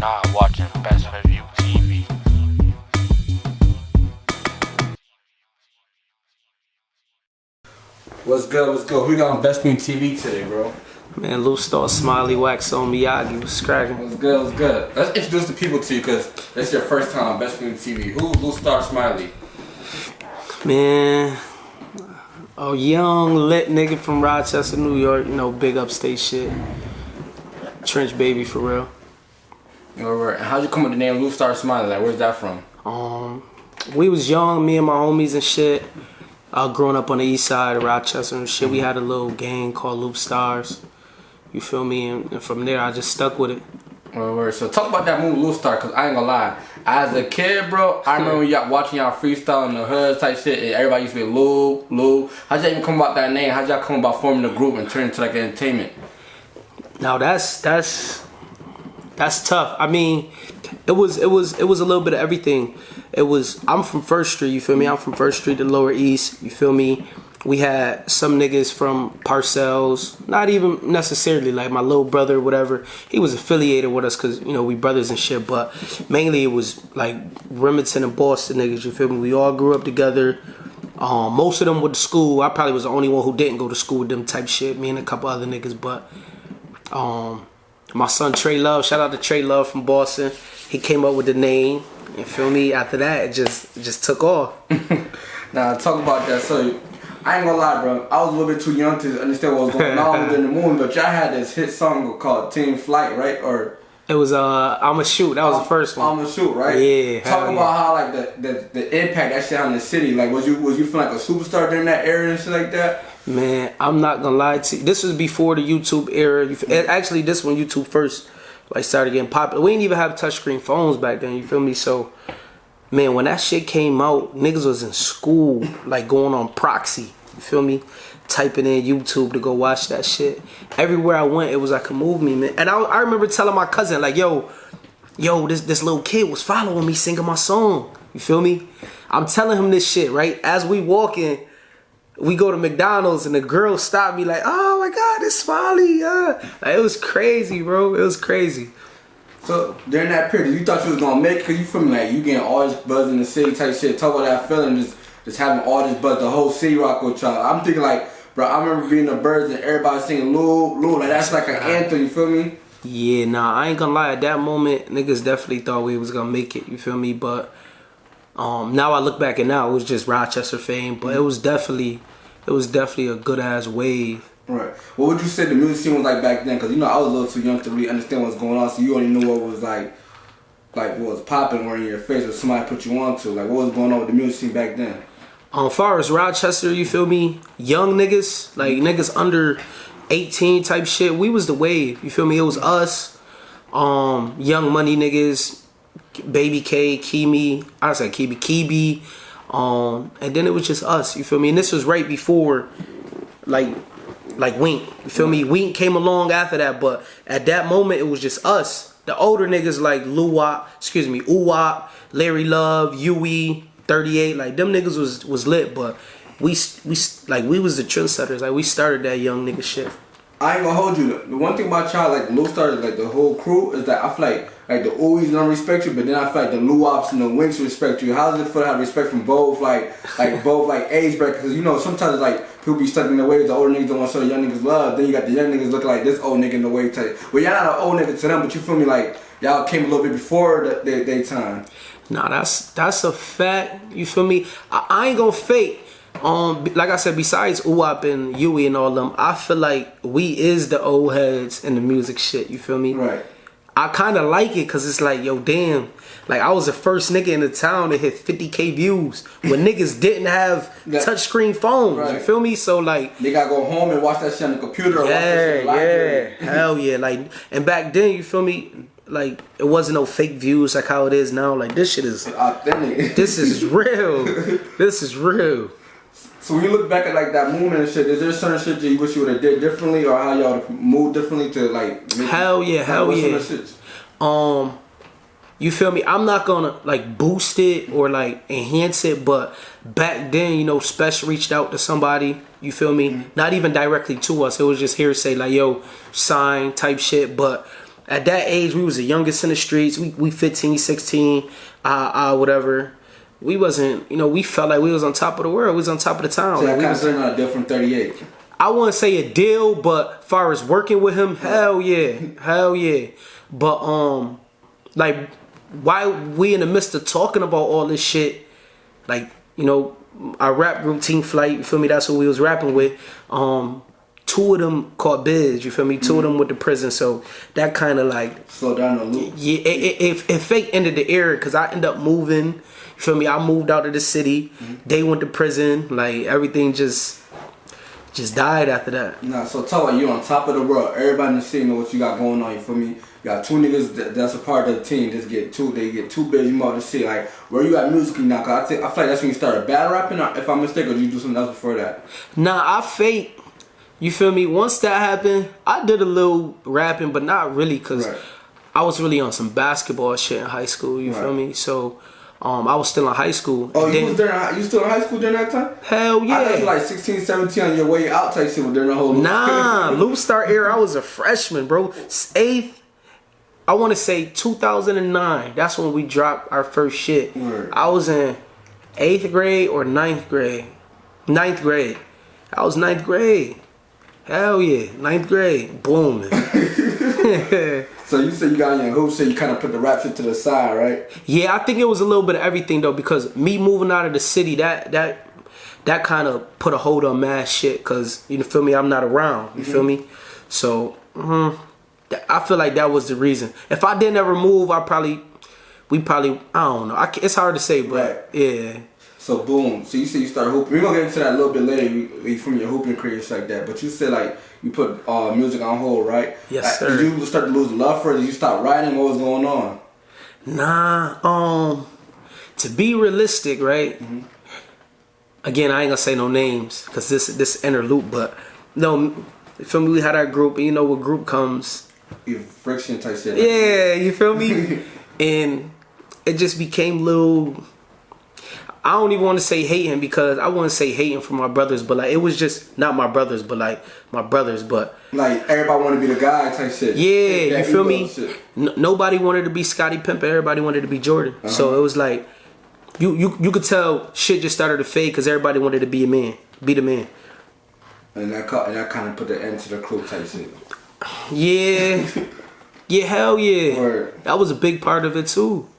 not watching Best for View TV. What's good? What's good? Who we got on Best View TV today, bro? Man, Loopstar Smiley, Wax on Miyagi, was cracking. What's good? What's good? Let's introduce the people to you because it's your first time on Best View TV. Who's Loopstar Smiley? Man, a young lit nigga from Rochester, New York, you know, big upstate shit. Trench baby for real. Alright, and how'd you come with the name Loopstar Smiley? Like, where's that from? We was young, me and my homies and shit. Growing up on the east side of Rochester and shit, we had a little gang called Loopstars. You feel me? And from there, I just stuck with it. Alright, so talk about that movie Loopstar, cause I ain't gonna lie. As a kid, bro, I remember y'all watching y'all freestyle in the hood type shit, and everybody used to be Lou. How'd y'all even come about that name? How'd y'all come about forming a group and turn it into like entertainment? Now that's tough. I mean, it was a little bit of everything. I'm from First Street, you feel me? I'm from First Street, the Lower East, you feel me? We had some niggas from Parcells, not even necessarily like my little brother or whatever. He was affiliated with us because, you know, we brothers and shit, but mainly it was like Remington and Boston niggas, you feel me? We all grew up together. Most of them went to school. I probably was the only one who didn't go to school with them type shit, me and a couple other niggas, but my son Trey Love, shout out to Trey Love from Boston. He came up with the name, you feel me? After that, it just took off. Now, talk about that. So, I ain't gonna lie, bro. I was a little bit too young to understand what was going on within the movie, but y'all had this hit song called Team Flyt, right? Or it was I'ma Shoot. That was the first one. I'ma Shoot, right? Yeah. Talk about how like the impact that shit had on the city. Like, was you feeling like a superstar during that era and shit like that? Man, I'm not gonna lie to you. This was before the YouTube era. Actually, this when YouTube first like started getting popular. We didn't even have touchscreen phones back then. You feel me? So, man, when that shit came out, niggas was in school, like going on proxy. You feel me? Typing in YouTube to go watch that shit. Everywhere I went, it was like a movie, man. And I remember telling my cousin, like, yo, this little kid was following me singing my song. You feel me? I'm telling him this shit, right? As we walking, we go to McDonald's and the girl stopped me like, oh my God, it's Smiley. Like, it was crazy, bro. It was crazy. So during that period, you thought you was gonna make it? Cause you feel me like you getting all this buzz in the city type shit. Talk about that feeling, just having all this buzz, the whole city rock with y'all. I'm thinking like, bro, I remember being the birds and everybody singing Lou, like that's like an anthem. You feel me? Yeah, nah, I ain't gonna lie. At that moment, niggas definitely thought we was gonna make it. You feel me? But now I look back and now it was just Rochester fame, but it was definitely a good ass wave. Right. What would you say the music scene was like back then? Cause you know I was a little too young to really understand what's going on, so you only knew what was like what was popping or in your face, or somebody put you on to. Like, what was going on with the music scene back then? Far as Rochester, you feel me? Young niggas, like niggas under 18 type shit, we was the wave. You feel me? It was us, Young Money niggas, Baby K, Kibi, and then it was just us, you feel me? And this was right before, like Wink, you feel me? Wink came along after that, but at that moment it was just us. The older niggas like Uwop, Larry Love, Huey, 38, like them niggas was lit, but we was the trendsetters. Like, we started that young nigga shit. I ain't gonna hold you. The one thing about y'all, like Loopstar, like the whole crew, is that I feel like the Uwees don't respect you, but then I feel like the Luwops and the Winks respect you. How does it feel to have respect from both, both age brackets? Because you know sometimes like people be stuck in the ways. The older niggas don't want to show the young niggas love. Then you got the young niggas looking like this old nigga in the way type. Well, y'all not an old nigga to them, but you feel me? Like y'all came a little bit before their time. Nah, that's a fact. You feel me? I ain't gonna fake. Like I said, besides Uwop and Huey and all them, I feel like we is the old heads in the music shit. You feel me? Right. I kind of like it because it's like, yo, damn. Like, I was the first nigga in the town to hit 50K views when niggas didn't have touchscreen phones. Right. You feel me? So, like, they gotta go home and watch that shit on the computer or watch that shit in the library. Hell yeah. Like, and back then, you feel me? Like, it wasn't no fake views like how it is now. Like, this shit is authentic. This is real. This is real. So when you look back at like that movement and shit, is there certain shit that you wish you would have did differently, or how y'all moved differently to like make hell yeah. You feel me? I'm not gonna like boost it or like enhance it, but back then, you know, Spesh reached out to somebody, you feel me? Not even directly to us. It was just hearsay, like, yo, sign type shit. But at that age, we was the youngest in the streets. We 15, 16, whatever. We wasn't, we felt like we was on top of the world. We was on top of the town. So like, kind of turned on a deal from 38. I wouldn't say a deal, but far as working with him, hell yeah. But like, why we in the midst of talking about all this shit, like, our rap group Team Flyt, you feel me? That's what we was rapping with. 2 of them caught biz, you feel me? 2 of them went to prison, so that kind of like slow down the loop. Yeah, it fake ended the era because I ended up moving. You feel me? I moved out of the city. They went to prison. Like everything just died after that. Nah, so talk about you on top of the world. Everybody in the city know what you got going on. You feel me? You got 2 niggas that's a part of the team. They get 2 biz. You out the city. Like where you at musically now? Cause I feel like that's when you started battle rapping. Or if I'm mistaken, or did you do something else before that? Nah, I fake. You feel me? Once that happened, I did a little rapping, but not really, cause I was really on some basketball shit in high school. You feel me? So. I was still in high school. Oh, you still in high school during that time? Hell yeah. I thought you were like 16, 17 on your way out type shit during the whole Loopstar era, I was a freshman, bro. 8th, I want to say 2009. That's when we dropped our first shit. Word. I was in 8th grade or 9th grade. 9th grade. I was 9th grade. Hell yeah. 9th grade. Booming. So you said you got in your hoops, so you kind of put the rap shit to the side, right? Yeah, I think it was a little bit of everything though, because me moving out of the city, that kind of put a hold on mad shit, cause you feel me, I'm not around. You feel me? So I feel like that was the reason. If I didn't ever move, I don't know. It's hard to say, but yeah. So boom. So you said you started hooping. We're gonna get into that a little bit later from your hooping career, shit like that. But you said like you put music on hold, right? Yes, sir. Did you start to lose love for it? Did you stop writing? What was going on? Nah. To be realistic, right? Again, I ain't gonna say no names because this inner loop, but no, you feel me? We had our group, and you know what group comes? Your friction type shit. Yeah, you feel me? And it just became little. I don't even want to say hating because I wouldn't say hating for my brothers, but like it was just not my brothers, but like my brothers, but like everybody wanted to be the guy type shit. Yeah, you feel me? Nobody wanted to be Scottie Pippen. Everybody wanted to be Jordan. So it was like you could tell shit just started to fade because everybody wanted to be a man, be the man. And that kind of put the end to the crew type shit. Yeah, yeah, hell yeah. Word. That was a big part of it too.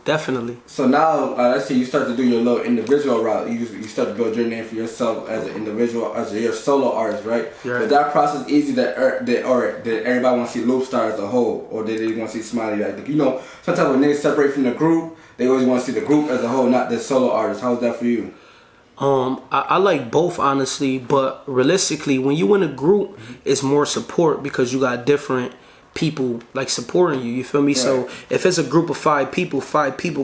Definitely. So now, let's say you start to do your little individual route. You start to build your name for yourself as an individual, as your solo artist, right? Is that process easy or did everybody want to see Loopstar as a whole, or did they want to see Smiley? Like, sometimes when niggas separate from the group, they always want to see the group as a whole, not the solo artist. How's that for you? I like both, honestly, but realistically, when you in a group, it's more support because you got different people like supporting you. You feel me? Right. So if it's a group of 5 people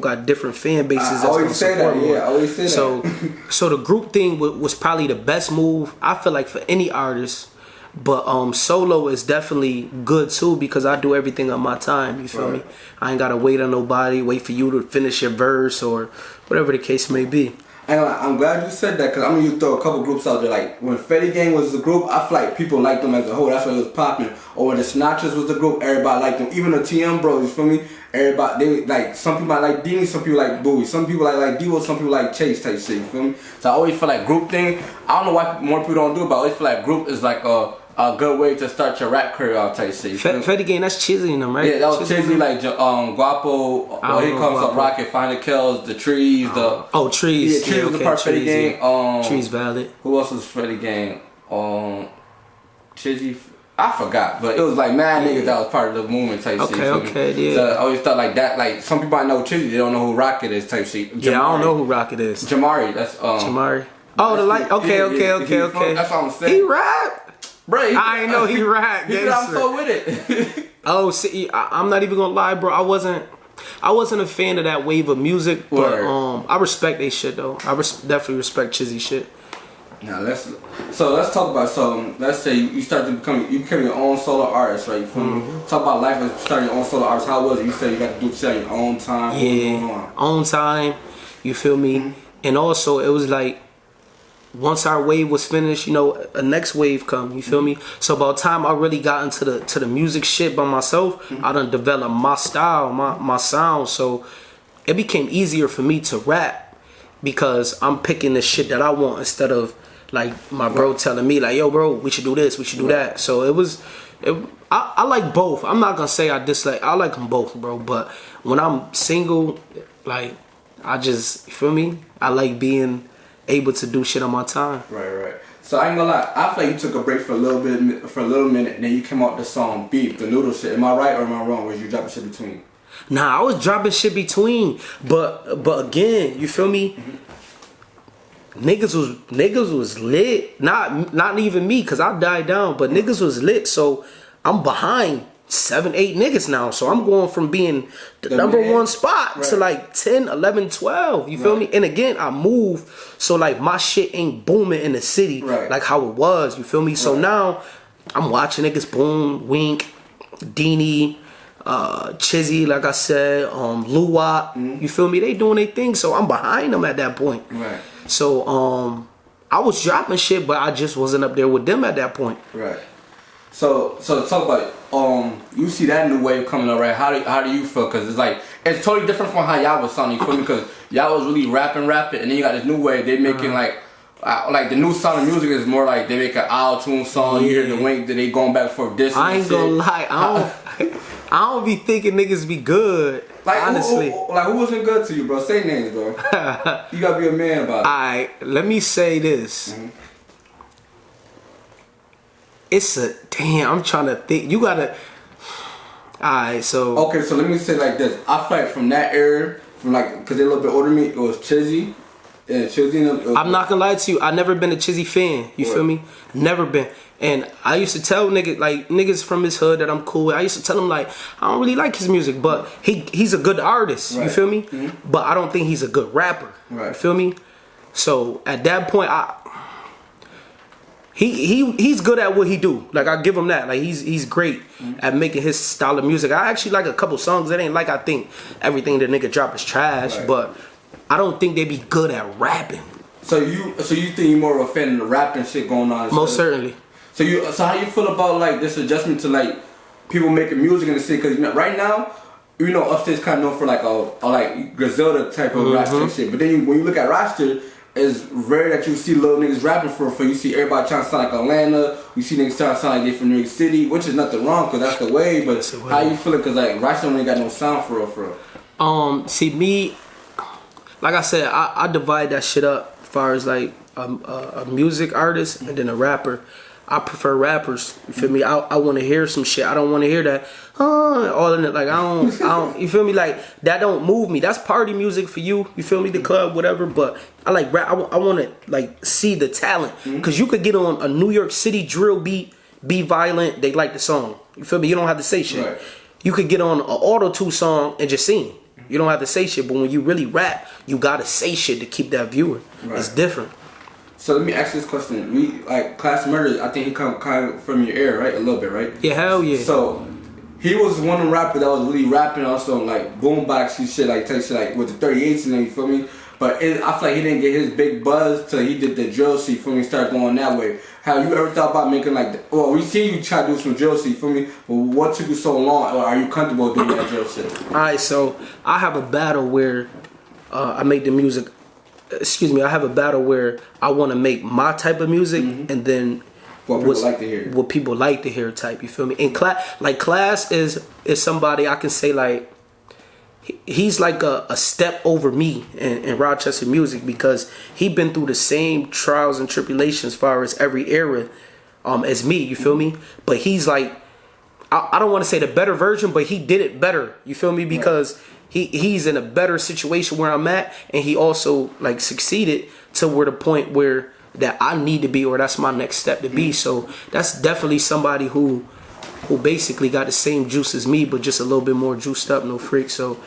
got different fan bases. I always say that. Yeah, I always say that. So the group thing was probably the best move I feel like for any artist. But solo is definitely good too because I do everything on my time. You feel me? I ain't gotta wait on nobody, wait for you to finish your verse or whatever the case may be. And I'm glad you said that because I'm gonna throw a couple groups out there. Like when Fetty Gang was the group, I feel like people liked them as a whole. That's why it was popping. Or when the Snatchers was the group, everybody liked them. Even the TM Bros, you feel me? Everybody, they like some people like Dini, some people like Bowie, some people like Devo, some people like Chase type shit. You feel me? So I always feel like group thing. I don't know why more people don't do it, but I always feel like group is like a good way to start your rap career out type shit. Fetty Gang, that's Chizzy in them, right? Yeah, that was Chizzy, like Guapo, Here Comes Up Rocket, Find the Kills, the Trees, Trees. Yeah, Trees was the part of Fetty Gang. Trees valid. Who else was Fetty Gang? Chizzy, I forgot, but it was like mad niggas that was part of the movement type shit. Okay, yeah. So I always thought like that, like some people I know Chizzy, they don't know who Rocket is type shit. Yeah, I don't know who Rocket is. Jamari, that's Jamari. Oh, the light. Okay. That's what I'm saying. He rap. Bro, I ain't know he rap. I'm so with it. Oh, see, I'm not even gonna lie, bro. I wasn't a fan of that wave of music, but I respect they shit though. I definitely respect Chizzy shit. Now let's talk about let's say you start to become your own solo artist, right? You feel me? Talk about life as starting your own solo artist. How was it? You said you got to do shit on your own time. Yeah, own time. You feel me? And also it was like once our wave was finished, you know, a next wave come. You feel me? So by the time I really got into the music shit by myself, I done developed my style, my sound. So it became easier for me to rap because I'm picking the shit that I want instead of like my bro telling me like, yo, bro, we should do this, we should do that. So I like both. I'm not gonna say I dislike. I like them both, bro. But when I'm single, like I just, you feel me? I like being able to do shit on my time. Right. So I ain't gonna lie, I feel like you took a break for a little minute, and then you came out with the song Beef, the noodle shit. Am I right or am I wrong? Was you dropping shit between? Nah, I was dropping shit between, but again, you feel me? Niggas was lit. Not even me, cause I died down, but niggas was lit. So I'm behind 7, 8 niggas now. So I'm going from being the number one spot to like 10, 11, 12. You feel me? And again, I moved, so like my shit ain't booming in the city like how it was. You feel me? So now I'm watching niggas boom, Wink, Dini, Chizzy, like I said, Luwop. You feel me? They doing their thing. So I'm behind them at that point. Right. So I was dropping shit, but I just wasn't up there with them at that point. Right. So talk about you see that new wave coming up, right? How do you feel? Cause it's totally different from how y'all was sounding. You feel me? Cause y'all was really rapping, and then you got this new wave. They making like the new sound of music is more like they make an auto-tune song. You hear the Wink that they going back for this. I ain't gonna lie, I don't be thinking niggas be good. Like honestly, who wasn't good to you, bro? Say names, bro. You gotta be a man about it. Alright, let me say this. It's a damn. I'm trying to think. You gotta. Alright, so. Okay, so let me say like this. I feel like from that era, from like, cause they a little bit older than me, it was Chizzy. Yeah, Chizzy. I'm not gonna lie to you. I never been a Chizzy fan. You feel me? Never been. And I used to tell niggas from his hood that I'm cool with. I used to tell him like I don't really like his music, but he's a good artist. You feel me? But I don't think he's a good rapper. You feel me? So at that point, he's good at what he do. Like I give him that. Like he's great at making his style of music. I actually like a couple songs. That ain't like I think everything the nigga drop is trash, but I don't think they be good at rapping. So you think you're more of a fan of the rapping shit going on? Most certainly. So how you feel about like this adjustment to like people making music in the city? Because right now, you know, upstate's kind of known for like a like Griselda type of rap and shit. But then when you look at Rochester, it's rare that you see little niggas rapping for you see everybody trying to sound like Atlanta. You see niggas trying to sound like they from New York City, which is nothing wrong because that's the way. But how you feeling? Because like Rochester ain't got no sound for real. See me, like I said, I divide that shit up as far as like a music artist and then a rapper. I prefer rappers. You feel me? I want to hear some shit. I don't want to hear that all in it. Like I don't. You feel me? Like that don't move me. That's party music for you. You feel me? The club, whatever. But I like rap. I want to like see the talent because you could get on a New York City drill beat, be violent. They like the song. You feel me? You don't have to say shit. Right. You could get on an auto-tune song and just sing. You don't have to say shit. But when you really rap, you gotta say shit to keep that viewer. It's different. So let me ask you this question. We like Klass Murda, I think he come kind of from your era, right? A little bit, right? Yeah, hell yeah. So he was one of the rappers that was really rapping also like Boombox and shit, like type shit like with the 38s and then, you feel me? But I feel like he didn't get his big buzz till he did the drill shit, you feel me? Started going that way. Have you ever thought about making like well, we see you try to do some drill shit, you feel me? But what took you so long, or are you comfortable doing that drill shit? Alright, so I have a battle where I make the music. Excuse me, I have a battle where I want to make my type of music and then what people like to hear. What people like to hear type, you feel me? And Klass is somebody I can say like he's like a step over me in Rochester music because he been through the same trials and tribulations as far as every era as me, you feel me? But he's like I don't want to say the better version, but he did it better, you feel me? Because he's in a better situation where I'm at, and he also like succeeded to where the point where that I need to be, or that's my next step to be. So that's definitely somebody who basically got the same juice as me, but just a little bit more juiced up, no freak. So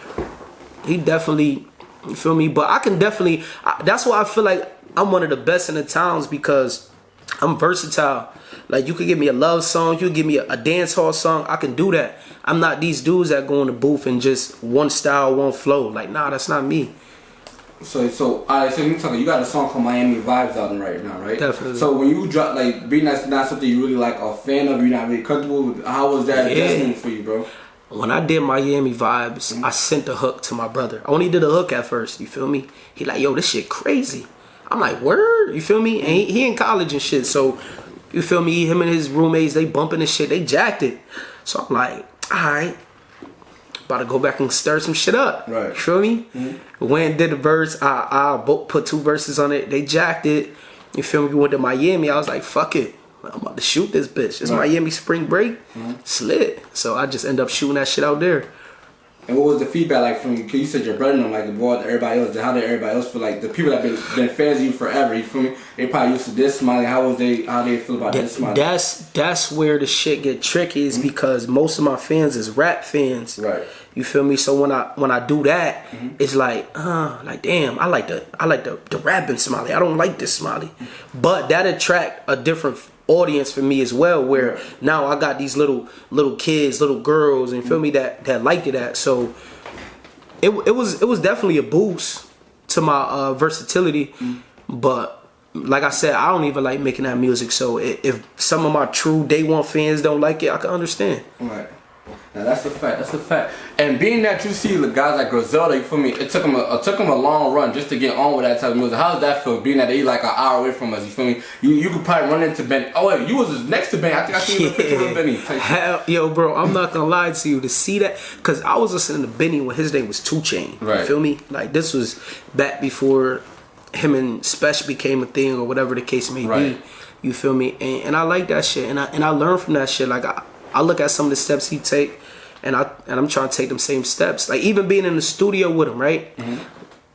he definitely, you feel me? But I can definitely, that's why I feel like I'm one of the best in the towns because I'm versatile. Like you could give me a love song, you could give me a dance hall song, I can do that. I'm not these dudes that go in the booth and just one style, one flow. Like, nah, that's not me. So you talking. You got a song called Miami Vibes out right now, right? Definitely. So when you drop, like, being that's not something you really like a fan of, you're not really comfortable with. How was that adjustment for you, bro? When I did Miami Vibes, I sent the hook to my brother. I only did a hook at first. You feel me? He like, yo, this shit crazy. I'm like, word. You feel me? And he in college and shit. So you feel me? Him and his roommates, they bumping and shit. They jacked it. So I'm like, all right. About to go back and stir some shit up. Right. You feel me? Went and did the verse. I put 2 verses on it. They jacked it. You feel me? We went to Miami. I was like, fuck it. I'm about to shoot this bitch. It's Miami spring break. Slid. So I just end up shooting that shit out there. And what was the feedback like from you? Cause you said your brother and them, like, boy, everybody else. How did everybody else feel? Like the people that been fans of you forever. You feel me? They probably used to this Smiley. How they feel about this Smiley? That's where the shit get tricky is because most of my fans is rap fans. Right. You feel me? So when I do that, it's like damn, I like the rapping Smiley. I don't like this Smiley. But that attract a different audience for me as well, where now I got these little kids, little girls, and feel me that like that. So it was definitely a boost to my versatility. But like I said, I don't even like making that music. So if some of my true day one fans don't like it, I can understand. Right. Now that's a fact. That's a fact. And being that you see the guys like Griselda, you feel me? It took them a long run just to get on with that type of music. How does that feel? Being that they like an hour away from us, you feel me? You could probably run into Benny. Oh wait, you was next to Benny. I think I seen the picture of Benny. Hell, yo, bro, I'm not gonna lie to you. To see that, cause I was listening to Benny when his name was 2 Chainz. Right. You feel me? Like this was back before him and Spesh became a thing or whatever the case may be. You feel me? And I like that shit, and I learned from that shit. Like I look at some of the steps he take. And I'm trying to take them same steps. Like even being in the studio with him, right?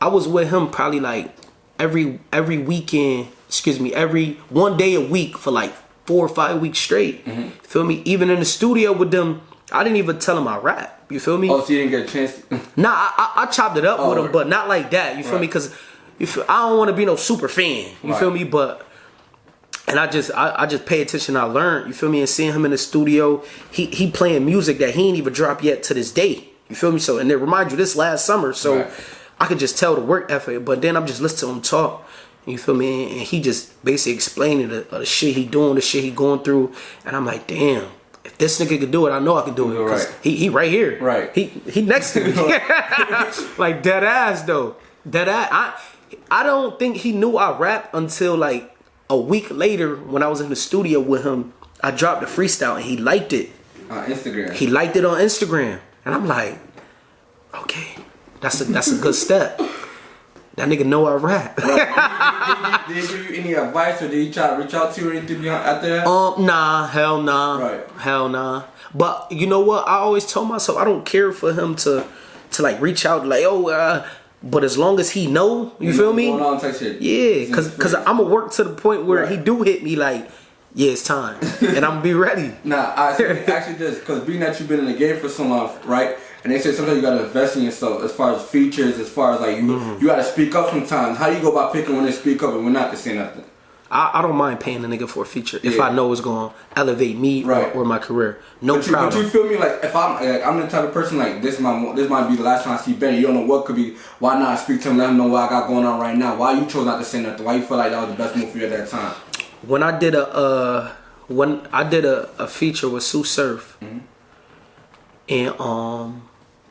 I was with him probably like every weekend, every 1 day a week for like 4 or 5 weeks straight. Feel me? Even in the studio with them, I didn't even tell him I rap. You feel me? Oh, so you didn't get a chance? Nah, I chopped it up with him, but not like that. You feel me? Because I don't want to be no super fan. You feel me? But and I just pay attention. I learned, you feel me, and seeing him in the studio, he playing music that he ain't even dropped yet to this day. You feel me? So and it remind you this last summer, so I could just tell the work effort. But then I'm just listening to him talk. You feel me? And he just basically explaining the shit he doing, the shit he going through, and I'm like, damn. If this nigga could do it, I know I can do it. Cause he right here. Right. He next to me. Like dead ass though. Dead ass. I don't think he knew I rap until like a week later when I was in the studio with him. I dropped a freestyle and he liked it. On Instagram. He liked it on Instagram. And I'm like, okay, that's a good step. That nigga know I rap. Did he give you any advice or did he try to reach out to you or anything after that? Nah, hell nah. Right. Hell nah. But you know what? I always told myself I don't care for him to like reach out like, but as long as he know, you feel me? Going on type shit. Yeah, cause I'ma work to the point where he do hit me like, yeah, it's time, and I'm gonna be ready. Nah, actually this, cause being that you've been in the game for so long, right? And they say sometimes you gotta invest in yourself as far as features, as far as like you gotta speak up sometimes. How do you go about picking when to speak up and when not to say nothing? I don't mind paying a nigga for a feature if I know it's gonna elevate me or my career. No problem. But you feel me like if I'm the type of person like this might be the last time I see Benny. You don't know what could be. Why not speak to him? Let him know what I got going on right now. Why you chose not to say nothing? Why you feel like that was the best move for you at that time? When I did a feature with Tsu Surf, and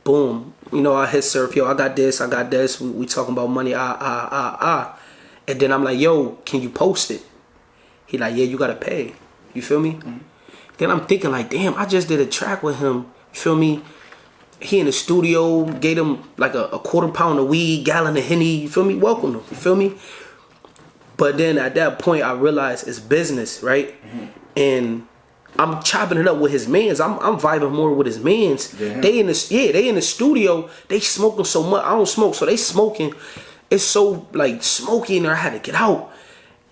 boom, you know I hit Surf, yo, I got this, we talking about money, and then I'm like, yo, can you post it? He like, yeah, you gotta pay. You feel me? Then I'm thinking like, damn, I just did a track with him. You feel me? He in the studio, gave him like a quarter pound of weed, gallon of Henny. You feel me? Welcome him. You feel me? But then at that point, I realized it's business, right? And I'm chopping it up with his mans. I'm vibing more with his mans. Yeah. They in the studio. They smoking so much. I don't smoke, so they smoking. It's so like smoky in there. I had to get out.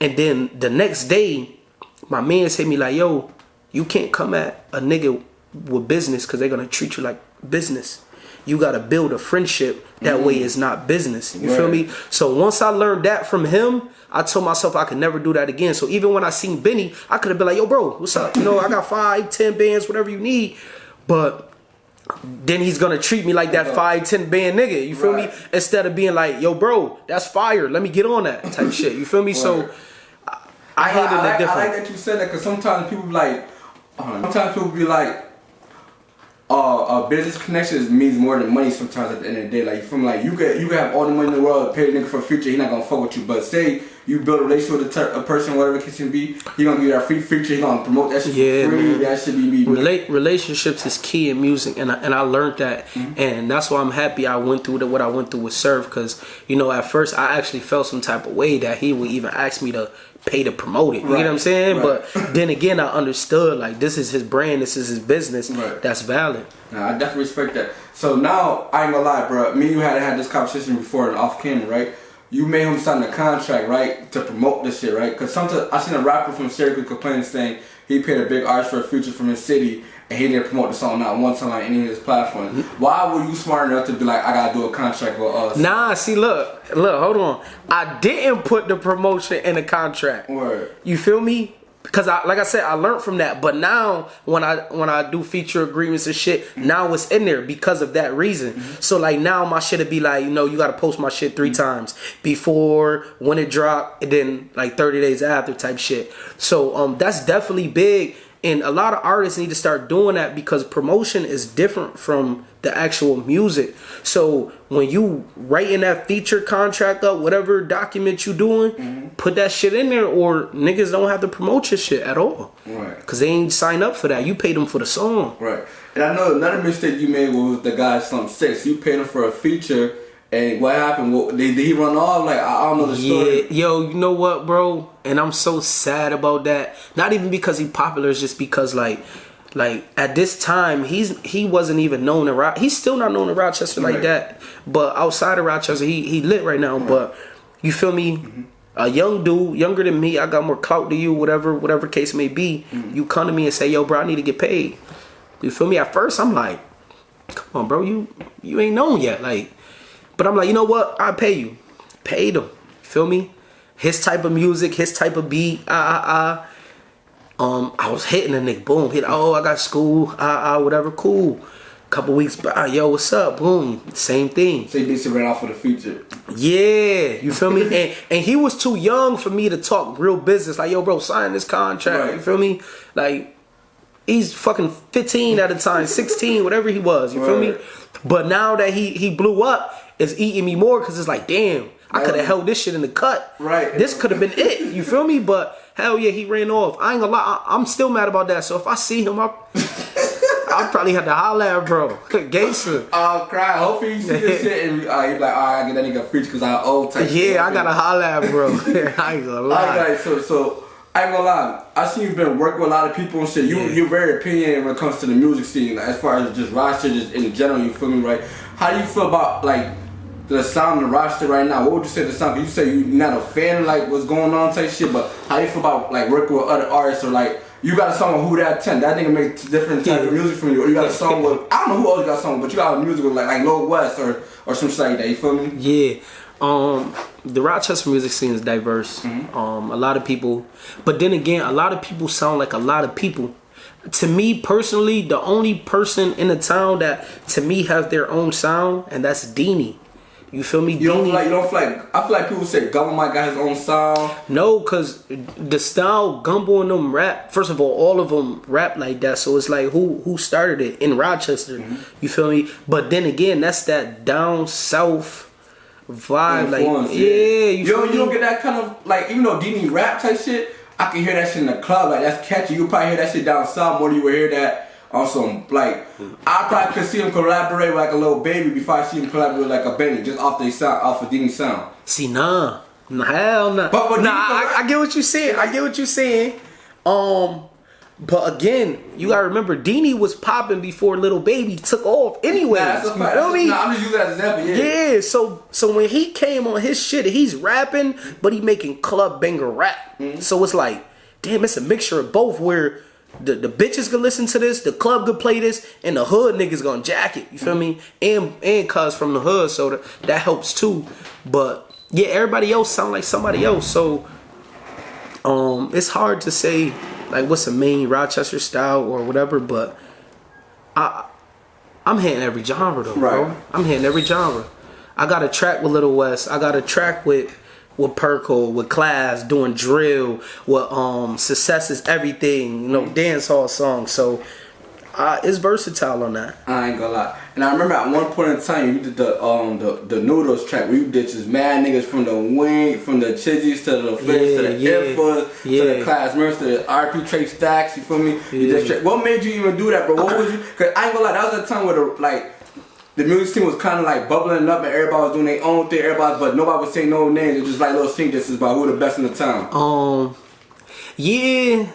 And then the next day, my mans hit me like, yo, you can't come at a nigga with business because they're gonna treat you like business. You gotta build a friendship. That way it's not business. You feel me? So once I learned that from him, I told myself I could never do that again. So even when I seen Benny, I could have been like, yo, bro, what's up? You know, I got 5, 10 bands, whatever you need. But then he's gonna treat me like that 5'10" band nigga. You feel me? Instead of being like, yo, bro, that's fire. Let me get on that type shit. You feel me? So I handle it different. I like that you said that because sometimes people be like, business connections means more than money sometimes at the end of the day. Like, from like you can have all the money in the world, pay the nigga for a feature, he not gonna fuck with you. But say you build a relationship with a person, whatever the case can be, he gonna give you that free feature, he gonna promote that shit for free. Man. That should be relationships is key in music, and I learned that, and that's why I'm happy I went through what I went through with Surf, because you know at first I actually felt some type of way that he would even ask me to pay to promote it. You know what I'm saying? But then again, I understood like this is his brand, this is his business. That's valid. Nah, I definitely respect that. So now I ain't gonna lie, bro. Me and you had this conversation before and off camera, right? You made him sign a contract, right, to promote this shit, right? Because sometimes I seen a rapper from Syracuse complaining saying he paid a big artist for a feature from his city and he didn't promote the song not one time on any of his platforms. Why were you smart enough to be like, I gotta do a contract with us? Nah, see, look, hold on. I didn't put the promotion in the contract. Word. You feel me? Because like I said, I learned from that. But now when I do feature agreements and shit, now it's in there because of that reason. So like now my shit'll be like, you know, you gotta post my shit 3 times before, when it drop, and then like 30 days after type shit. So that's definitely big. And a lot of artists need to start doing that because promotion is different from the actual music. So when you writing that feature contract up, whatever document you doing, put that shit in there, or niggas don't have to promote your shit at all. Right. Because they ain't signed up for that. You paid them for the song. Right. And I know another mistake you made was the guy Slump6s. You paid him for a feature, and what happened? Did he run off? Like, I don't know the story. Yeah, yo, you know what, bro? And I'm so sad about that. Not even because he popular, it's just because like at this time he wasn't even known in he's still not known in Rochester like that. But outside of Rochester, he lit right now. But you feel me? A young dude, younger than me, I got more clout than you, whatever case may be. You come to me and say, yo, bro, I need to get paid. You feel me? At first, I'm like, come on, bro, you ain't known yet, like. But I'm like, you know what? I'll pay you. Paid him. Feel me? His type of music, his type of beat. I was hitting a nigga. Boom. Hit. Oh, I got school. Whatever. Cool. Couple weeks back. Yo, what's up? Boom. Same thing. So you basically ran off for the feature. Yeah. You feel me? and he was too young for me to talk real business. Like, yo, bro, sign this contract. Right. You feel me? Like, he's fucking 15 at the time, 16, whatever he was. You feel me? But now that he blew up, it's eating me more because it's like, damn, I could have held this shit in the cut. Right. This could have been it. You feel me? But hell yeah, he ran off. I ain't gonna lie, I'm still mad about that. So if I see him, I'll probably have to holler at bro. Gangster. I'll cry. Hopefully you see this shit and he's like, alright, I get that nigga preach because I'm old type. Yeah, I gotta holler at bro. I ain't gonna lie. Alright, so I ain't gonna lie. I see you've been working with a lot of people and shit. You're very opinionated when it comes to the music scene, like, as far as just roster, just in general. You feel me, right? How do you feel about like the sound of the roster right now? What would you say the sound? You say you're not a fan of like what's going on type shit, but how do you feel about like working with other artists, or like you got a song with Who That 10? That nigga makes different type of music from you, or you got a song with I don't know who else got a song, but you got a music with like Lil West or some shit like that. You feel me? Yeah. The Rochester music scene is diverse. A lot of people, but then again, a lot of people sound like a lot of people. To me personally, the only person in the town that to me has their own sound, and that's Dini. You feel me? You don't feel like I feel like people say Gumbo might got his own sound. No, cause the style Gumbo and them rap. First of all of them rap like that. So it's like who started it in Rochester? You feel me? But then again, that's that down south vibe. Like you don't get that kind of like, even though Dini rap type shit, I can hear that shit in the club. Like, that's catchy. You probably hear that shit down south more than you would hear that on some, like, I probably could see him collaborate with like a Lil Baby before I see him collaborate with like a Benny, just off their sound, off of Dini's sound. See, hell nah. But I get what you're saying. But again, you gotta remember, Dini was popping before Lil Baby took off anyway. That's a fact. I'm just using that as an example. Yeah, so when he came on his shit, he's rapping, but he making club banger rap. So it's like, damn, it's a mixture of both, where the bitches can listen to this, the club could play this, and the hood niggas gonna jack it. You feel me? And cuz from the hood, so that helps too. But yeah, everybody else sound like somebody else. So it's hard to say like what's the main Rochester style or whatever, but I I'm hitting every genre though, Right. bro. I'm hitting every genre. I got a track with Lil West. I got a track with Perco, with Klass, doing drill, with Success is Everything, you know, dance hall songs. So it's versatile on that. I ain't gonna lie. And I remember at one point in time you did the Noodles track where you did just mad niggas from the Wing, from the Chizzies to the Flyts to the Infos to the Klass Merch to the RP Trey Stacks, you feel me? You just, what made you even do that, bro? What was you? Cause I ain't gonna lie, that was a time where the music scene was kind of like bubbling up and everybody was doing their own thing, but nobody was saying no names. It was just like little sing distances about who the best in the town. Yeah.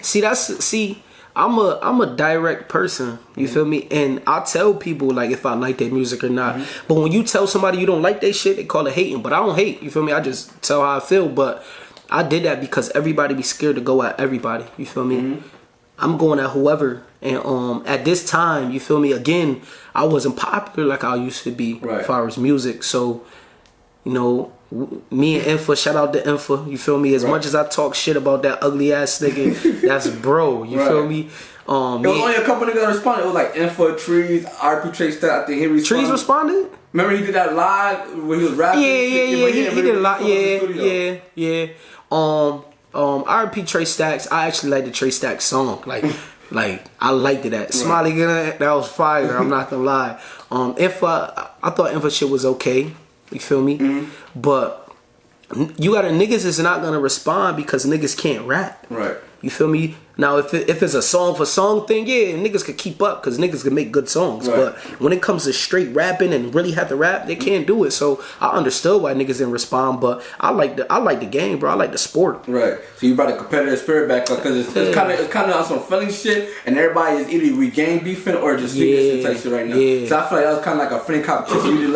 I'm a direct person, you feel me? And I tell people like if I like their music or not. But when you tell somebody you don't like their shit, they call it hating. But I don't hate, you feel me? I just tell how I feel. But I did that because everybody be scared to go at everybody, you feel me? I'm going at whoever. And at this time, you feel me? Again, I wasn't popular like I used to be as far as music. So, you know, me and Infa, shout out to Infa, you feel me? As much as I talk shit about that ugly ass nigga, that's bro, you feel me? It was only a couple niggas that responded. It was like Infa, Trees, RP Trey Stat. I think he responded. Trees responded? Remember he did that live when he was rapping? Yeah. He did a lot. Yeah. RP Trey Stacks. I actually like the Trey Stacks song. Like I liked it. That Smiley Gunn, that was fire. I'm not gonna lie. I thought Infa shit was okay. You feel me? But you got niggas is not gonna respond because niggas can't rap. Right. You feel me? Now, if it's a song for song thing, yeah, niggas could keep up because niggas can make good songs. Right. But when it comes to straight rapping and really have to rap, they can't do it. So I understood why niggas didn't respond. But I like the game, bro. I like the sport. Right. So you brought the competitive spirit back up because it's kind of on some friendly shit, and everybody is either regain beefing or just speaking type shit right now. Yeah. So I feel like that was kind of like a friendly competition. You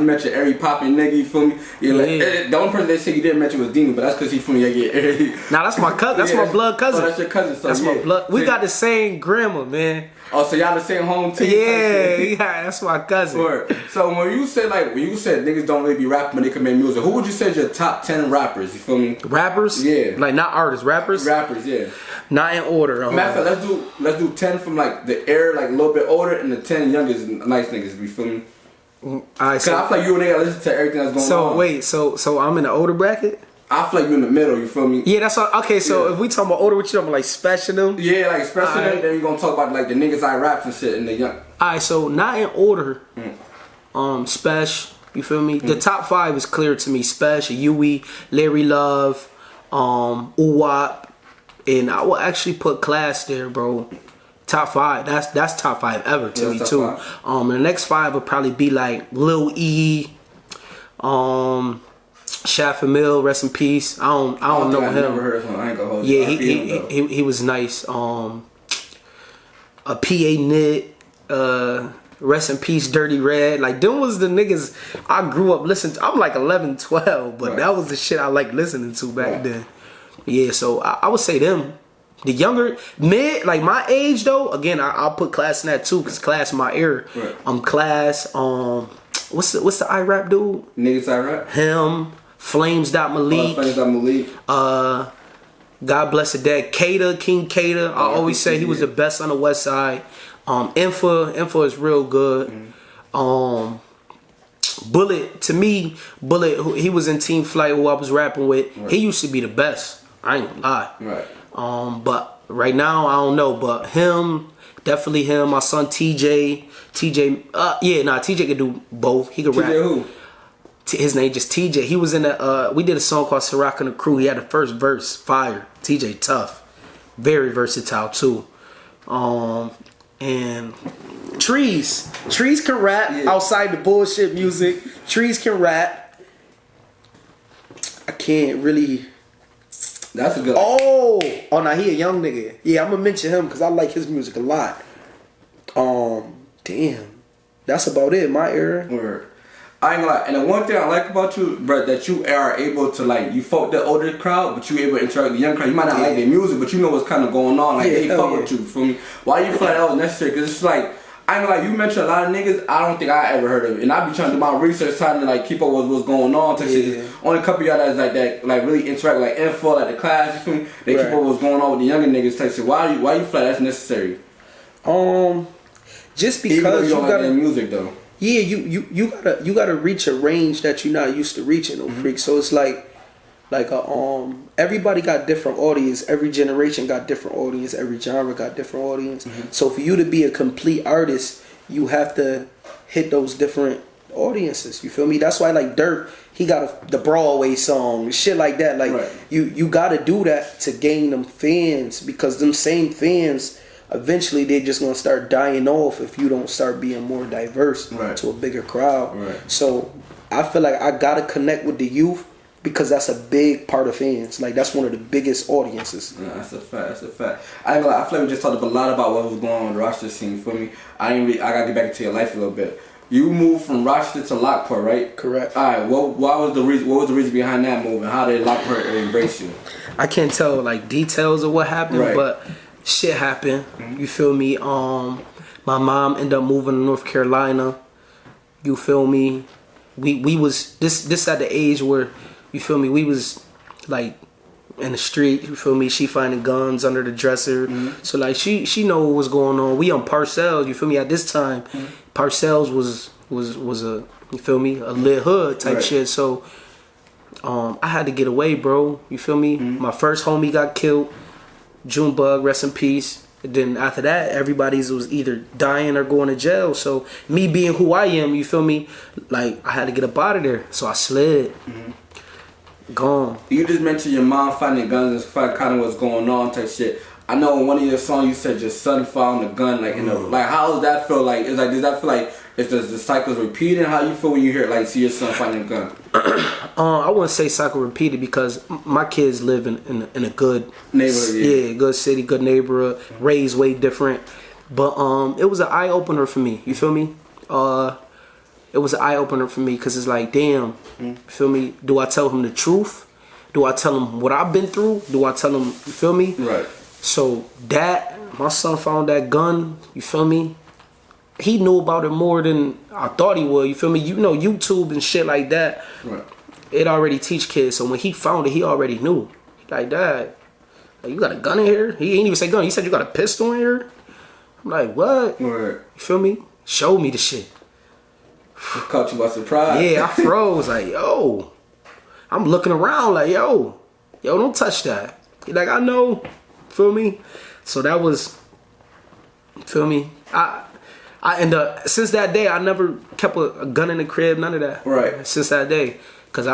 mentioned every popping nigga. You feel me? The only person they say you didn't mention was Dini, but that's because he from your Nah, that's my cousin. That's my blood cousin. Oh, that's your cousin. So that's my blood. We got the same grandma, man. Oh, so y'all the same home team? Yeah, that's my cousin. Word. So when you said niggas don't really be rapping but they can make music, who would you say is your top 10 rappers? You feel me? Rappers? Yeah. Like not artists, rappers? Rappers, yeah. Not in order. Matter of fact, let's do 10 from like the era, like a little bit older, and the 10 youngest nice niggas. You feel me? Alright, so I feel like you and they gotta listen to everything that's going on. So wait, so I'm in the older bracket? I feel like you in the middle, you feel me? Yeah, that's all. Okay, so if we talking about older, what you talking about, like Spesh and them? Yeah, like Spesh and them, then you gonna talk about like the niggas I raps and shit and the young. Alright, so not in order. Spesh, you feel me? The top 5 is clear to me. Spesh, Yui, Larry Love, Uwap, and I will actually put Klass there, bro. Top 5. That's top 5 ever to me too. The next 5 would probably be like Lil E, Mill, rest in peace. I don't know him. Never heard of him. I ain't gonna hold you. Yeah, he was nice. A PA Knit, rest in peace, Dirty Red. Like them was the niggas I grew up listening to. I'm like 11, 12, but that was the shit I liked listening to back then. Yeah, so I would say them. The younger mid, like my age though. Again, I'll put Klass in that too, cause Klass my era. Right. Klass. What's the I rap dude? Niggas I rap. Him. Flames.Malik. Flames.Malik. God bless the dead. King Cater. I always say he was the best on the Westside. Info is real good. Bullet, to me, he was in Team Flyt who I was rapping with. Right. He used to be the best. I ain't gonna lie. Right. But right now I don't know. But him, definitely him. My son TJ. TJ could do both. He could rap. TJ who? His name just TJ. He was in we did a song called Ciroc and the Crew. He had the first verse, fire. TJ tough. Very versatile too. And Trees can rap outside the bullshit music. Trees can rap. I can't really. That's a good Oh, now he a young nigga. Yeah, I'm gonna mention him because I like his music a lot. Damn. That's about it, my era. Word. I ain't gonna lie. And the one thing I like about you, bro, that you are able to like, you fuck the older crowd, but you able to interact with the young crowd. You might not like their music, but you know what's kind of going on. Like they fuck with you. For me, why you feel like that was necessary? Because it's like, I ain't gonna lie. You mentioned a lot of niggas. I don't think I ever heard of it, and I be trying to do my research, trying to like keep up with what's going on. Shit. Only a couple of y'all that's like that, like really interact, like Info, like the Klass. You feel me? They keep up with what's going on with the younger niggas. Type shit. Why you feel like that's necessary? just Even though because you you don't gotta like music though. yeah, you gotta reach a range that you're not used to reaching, freak. So it's like everybody got different audience. Every generation got different audience. Every genre got different audience. So for you to be a complete artist, you have to hit those different audiences. You feel me? That's why like Dirt, he got the Broadway song, shit like that. Like you got to do that to gain them fans, because them same fans eventually they're just gonna start dying off if you don't start being more diverse to a bigger crowd. So I feel like I gotta connect with the youth, because that's a big part of fans. Like that's one of the biggest audiences. Yeah, that's a fact. That's a fact. I feel like we just talked a lot about what was going on in the Rochester scene. You feel me? I gotta get back into your life a little bit. You moved from Rochester to Lockport, right? Correct. All right. What was the reason? What was the reason behind that move, and how did Lockport embrace you? I can't tell like details of what happened, but shit happened. You feel me? My mom ended up moving to North Carolina. You feel me? We was this at the age where, you feel me, we was like in the street, you feel me, she finding guns under the dresser. So like she know what was going on. We on Parcells, you feel me, at this time. Parcells was a, you feel me, a lit hood type shit. So I had to get away, bro. You feel me? My first homie got killed, Junebug, rest in peace. And then after that, everybody's was either dying or going to jail. So me being who I am, you feel me, like I had to get up out of there. So I slid. Gone. You just mentioned your mom finding guns and kind of what's going on type shit. I know in one of your songs you said your son found a gun, like in the, like how does that feel? Like it's like, does that feel like it's the cycles repeating? How you feel when you hear like see your son finding a gun? I wouldn't say cycle repeated, because my kids live in a good neighborhood, good city, good neighborhood, raised way different. But it was an eye opener for me. You feel me? It was an eye opener for me, because it's like, damn, you feel me? Do I tell him the truth? Do I tell him what I've been through? Do I tell him, you feel me? Right. So my son found that gun, you feel me? He knew about it more than I thought he would, you feel me? You know, YouTube and shit like that, it already teach kids. So when he found it, he already knew. Like, Dad, like, you got a gun in here? He ain't even say gun, he said you got a pistol in here? I'm like, what? You feel me? Show me the shit. It caught you by surprise. Yeah, I froze, like, yo. I'm looking around like, yo, don't touch that. He like, I know. Feel me? So that was, feel me? I end up, since that day, I never kept a gun in the crib, none of that. Right. Since that day. Because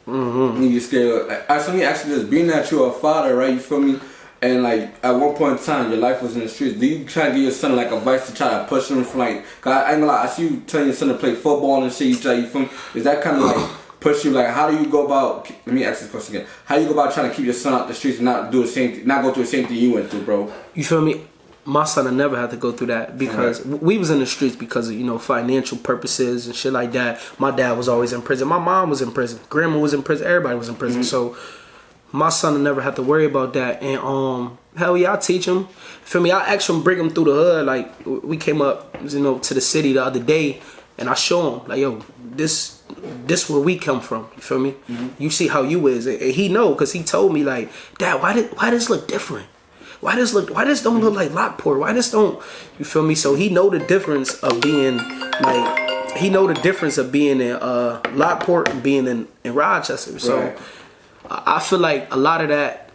You scared. For me, actually, just being that you're a father, right? You feel me? And like at one point in time, your life was in the streets. Do you try to give your son like advice to try to push him from like? Cause I ain't gonna lie, I see you telling your son to play football and shit. You feel me? Is that kind of like push you? Like, how do you go about? Let me ask this question again. How do you go about trying to keep your son out the streets and not do the same, not go through the same thing you went through, bro? You feel me? My son had never had to go through that, because we was in the streets because of, you know, financial purposes and shit like that. My dad was always in prison. My mom was in prison. Grandma was in prison. Everybody was in prison. So my son never had to worry about that. And hell yeah, I teach him. Feel me? I actually bring him through the hood. Like, we came up, you know, to the city the other day, and I show him like, yo, this where we come from. You feel me? You see how you is. And he know, because he told me like, Dad, why does this look different? Why this don't look like Lockport? Why this don't, you feel me? So he know the difference of being like, he know the difference of being in Lockport and being in Rochester. So I feel like a lot of that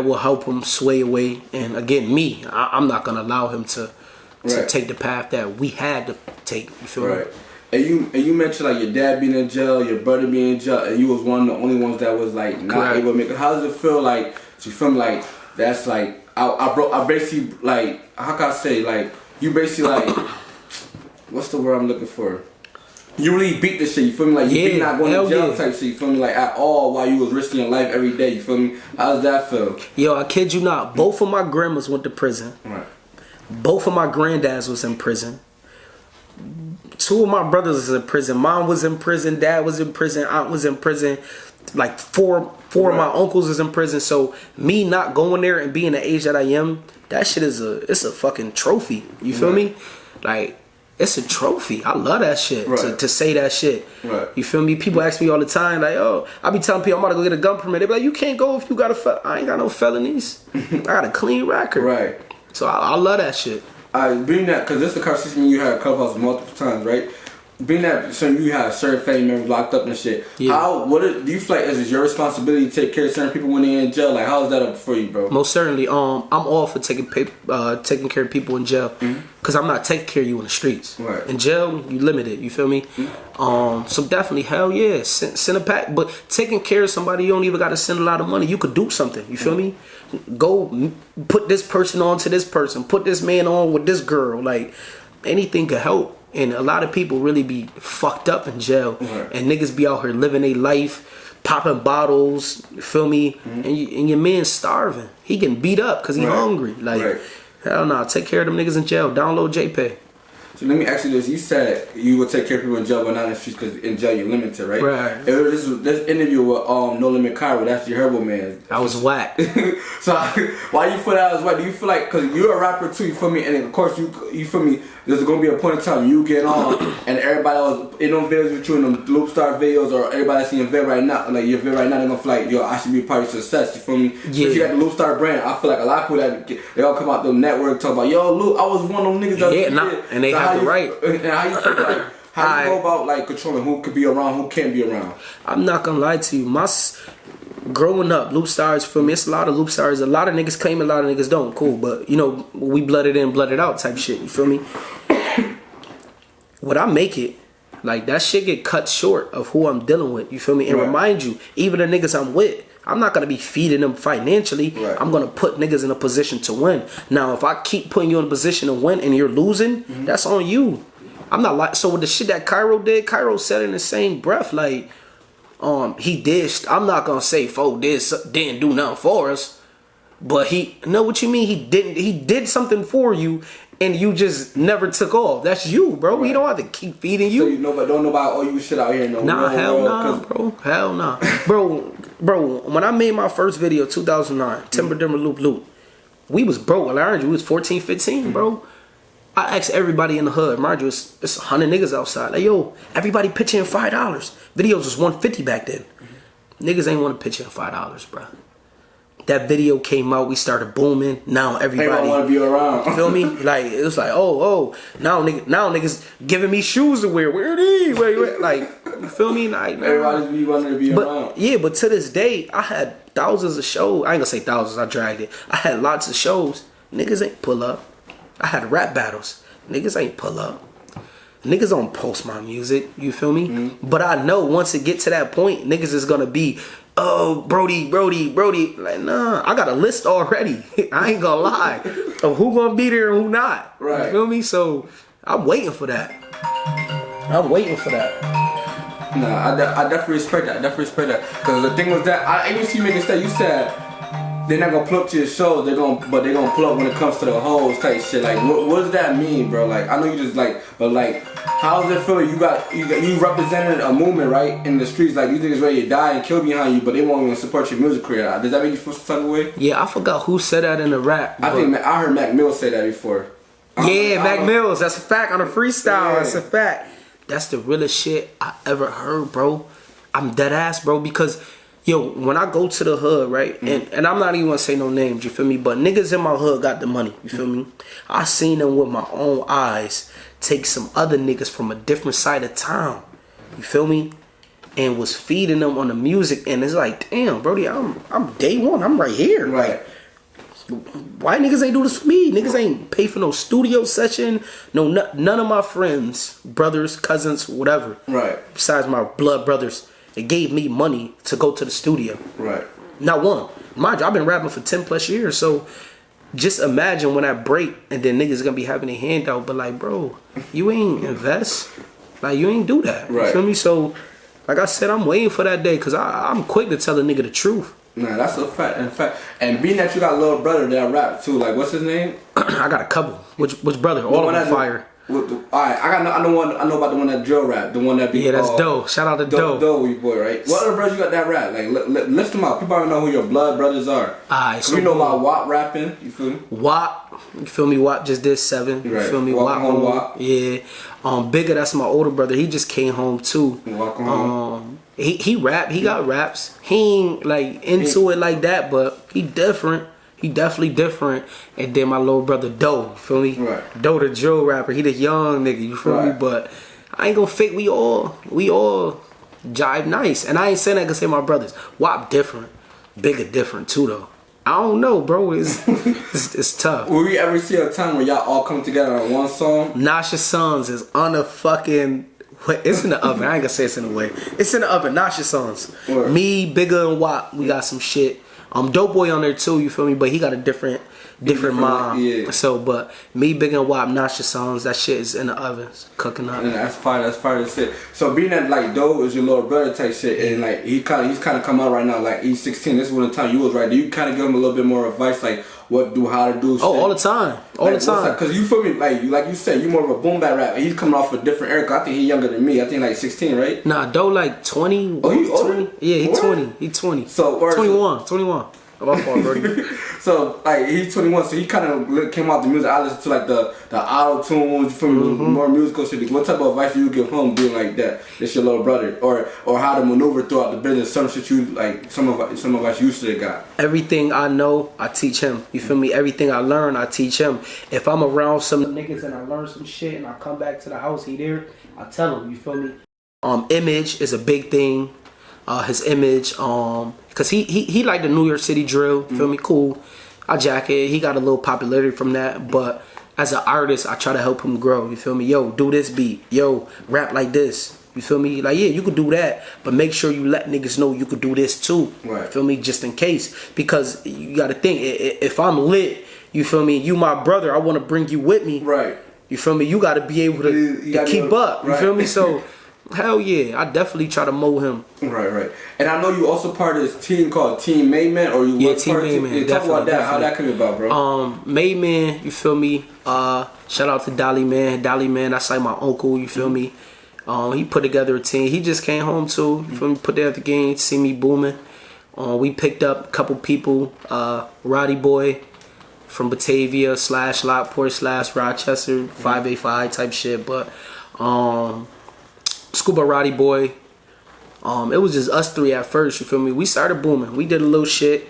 will help him sway away. And again, I'm not gonna allow him to take the path that we had to take. You feel me? And you mentioned like your dad being in jail, your brother being in jail, and you was one of the only ones that was like not able to make it. How does it feel like? So you feel like that's like I basically like, how can I say, like you basically like, what's the word I'm looking for? You really beat this shit, you feel me? Like you beat not going to jail type shit, you feel me? Like at all while you was risking your life every day, you feel me? How does that feel? Yo, I kid you not. Both of my grandmas went to prison. Both of my granddads was in prison. Two of my brothers was in prison. Mom was in prison. Dad was in prison. Aunt was in prison. Like four of my uncles was in prison. So me not going there and being the age that I am, that shit is a fucking trophy. You feel me? Like, it's a trophy. I love that shit. To say that shit. You feel me? People ask me all the time, like, oh, I be telling people I'm about to go get a gun permit. They be like, you can't go if you got I ain't got no felonies. I got a clean record. So I love that shit. Being that, because this is the conversation you had Clubhouse multiple times, right? Being that, so you have certain family members locked up and shit. Yeah. Do you feel like is it your responsibility to take care of certain people when they're in jail? Like, how is that up for you, bro? Most certainly. I'm all for taking care of people in jail, because I'm not taking care of you in the streets. Right. In jail, you limited. You feel me? So definitely, hell yeah, send a pack. But taking care of somebody, you don't even got to send a lot of money. You could do something. You feel me? Go put this person on to this person. Put this man on with this girl. Like, anything could help. And a lot of people really be fucked up in jail. Right. And niggas be out here living their life, popping bottles, you feel me? And your man's starving. He getting beat up because he hungry. Like, hell no, take care of them niggas in jail. Download JPay. So let me ask you this. You said you would take care of people in jail, but not in the streets because in jail you're limited, right? Right. This interview with NoLimit Kyro, that's your herbal man. I was whack. So why you feel that I was whack? Do you feel like, because you're a rapper too, you feel me? And then of course you feel me, there's going to be a point in time you get on and everybody else in them videos with you in them Loopstar videos, or everybody that's in your vid right now, like your vid right now, they're going to feel like, yo, I should be a part of success, you feel me? Yeah. But you got the Loopstar brand. I feel like a lot of people that they all come out the network talk about, yo, Loop, I was one of them niggas that and they have the right. And how you feel like, how you go about like controlling who could be around, who can't be around? I'm not gonna lie to you. Growing up, Loopstars, for me, it's a lot of Loopstars. A lot of niggas claim, a lot of niggas don't. Cool, but you know, we blooded in, blooded out type shit. You feel me? When I make it, like that shit get cut short of who I'm dealing with. You feel me? And remind you, even the niggas I'm with, I'm not gonna be feeding them financially. I'm gonna put niggas in a position to win. Now, if I keep putting you in a position to win and you're losing, that's on you. I'm not like, so with the shit that Kyro did, Kyro said in the same breath, like, he dished. I'm not gonna say didn't do nothing for us, but he know what you mean. He did something for you, and you just never took off. That's you, bro. He don't have to keep feeding you. So you know, but don't nobody owe you shit out here. Hell nah, bro. Hell nah, bro. When I made my first video, 2009, Timber Dimmer Loop, we was broke. Well, I heard you, we was 14, 15, bro. I asked everybody in the hood, mind you, it's 100 niggas outside. Like, yo, everybody pitch in $5. Videos was $150 back then. Niggas ain't want to pitch in $5, bro. That video came out, we started booming. Now everybody want to be around. You feel me? Like, it was like, now niggas giving me shoes to wear. Where are these? Wait. Like, you feel me? Like, everybody's be wanting to be around. Yeah, but to this day, I had thousands of shows. I ain't gonna say thousands, I dragged it. I had lots of shows. Niggas ain't pull up. I had rap battles. Niggas ain't pull up. Niggas don't post my music. You feel me? But I know once it get to that point, niggas is gonna be, oh, Brody. Like, nah, I got a list already. I ain't gonna lie of who gonna be there and who not. Right. You feel me? So I'm waiting for that. Nah, I definitely respect that. Because the thing was that I didn't see you making stuff. You said they're not gonna pull up to your show. They're gonna pull up when it comes to the hoes type shit. Like, what does that mean, bro? Like, I know you just like, but like, how does it feel? You represented a movement, right, in the streets. Like, you think it's ready to die and kill behind you, but they won't even support your music career. Does that make you feel some type of way? Yeah, I forgot who said that in the rap. I heard Mack Millz say that before. Mack Millz. That's a fact on a freestyle. That's a fact. That's the realest shit I ever heard, bro. I'm dead ass, bro, because yo, when I go to the hood, right, and I'm not even gonna say no names, you feel me, but niggas in my hood got the money, you feel me? I seen them with my own eyes take some other niggas from a different side of town, you feel me, and was feeding them on the music, and it's like, damn, Brody, I'm day one, I'm right here, right. Like, why niggas ain't do this for me? Niggas ain't pay for no studio session, none of my friends, brothers, cousins, whatever, right, besides my blood brothers, they gave me money to go to the studio. Right. Not one. Mind you, I've been rapping for 10 plus years, so just imagine when I break and then niggas gonna be having a handout, but like, bro, you ain't invest. Like, you ain't do that. Right. You feel me? So, like I said, I'm waiting for that day because I'm quick to tell a nigga the truth. Nah, that's a fact. In fact, and being that you got a little brother that rap too, like, what's his name? I got a couple. Which brother? All of them fire. Alright, I know about the one that drill rap, the one that be that's Doe. Shout out to Doe. Doe boy, right? What other brothers you got that rap? Like, list them out. People don't know who your blood brothers are. Alright, so we know about WAP rapping. You feel me? WAP, you feel me? WAP just did 7. You feel me? Welcome home, WAP. Yeah. Bigger, that's my older brother. He just came home too. Welcome home. He rap. He got raps. He ain't like into it like that, but he different. He definitely different. And then my little brother Doe, you feel me? Right. Doe the drill rapper. He the young nigga, you feel me? But I ain't gonna fake. We all jive nice. And I ain't saying that cause say my brothers. WAP different, Bigger different too though. I don't know, bro. It's tough. Will we ever see a time where y'all all come together on one song? Nasha Sons is on the fucking. It's in the oven. I ain't gonna say it's in the way. It's in the oven. Nasha Sons. Word. Me, Bigger, and WAP. We got some shit. Dope Boy on there too. You feel me? But he got a different mom. Yeah. So, but me, Bigger, and WAP, Nasha Sons. That shit is in the oven, it's cooking up. And that's fire. That's fire as shit. So being that like Doe is your little brother type shit, and like he's kind of come out right now. Like he's 16. This is when the time you was right. Do you kind of give him a little bit more advice, like what do, how to do? Shit? Oh, all the time, all the time. Cause you feel me, like you said, you more of a boom bap rap. And he's coming off a different era. I think he's younger than me. I think like 16, right? Nah, Doe like 20. Oh, he older? 20? Yeah, he What? 20. He 20. So 21. My fault, Brody. So like he's 21, so he kind of came out the music. I listen to like the auto tunes, you feel me, more musical shit. What type of advice do you give him being like that? It's your little brother, or how to maneuver throughout the business? Some shit you like, some of us you should have got. Everything I know, I teach him. You feel me? Everything I learn, I teach him. If I'm around some niggas and I learn some shit and I come back to the house, he there, I tell him. You feel me? Image is a big thing. His image, cause he like the New York City drill. Feel me? Cool. I jack it. He got a little popularity from that, but as an artist, I try to help him grow. You feel me? Yo, do this beat. Yo, rap like this. You feel me? Like, yeah, you could do that, but make sure you let niggas know you could do this too. Right. You feel me? Just in case, because you got to think, if I'm lit, you feel me? You my brother. I want to bring you with me. Right. You feel me? You got to be able to keep up. You feel me? So. Hell yeah, I definitely try to mold him. Right. And I know you also part of this team called Team Mademen, or you Team Mademen. Talk about that. How that came about, bro? Mademen, you feel me? Shout out to Dolly Man. That's like my uncle. You feel me? He put together a team. He just came home too. You feel me? Put together the game. See me booming. We picked up a couple people. Roddy Boy from Batavia / Lockport / Rochester 585 type shit, but Scuba Roddy Boy. It was just us three at first, you feel me? We started booming. We did a little shit.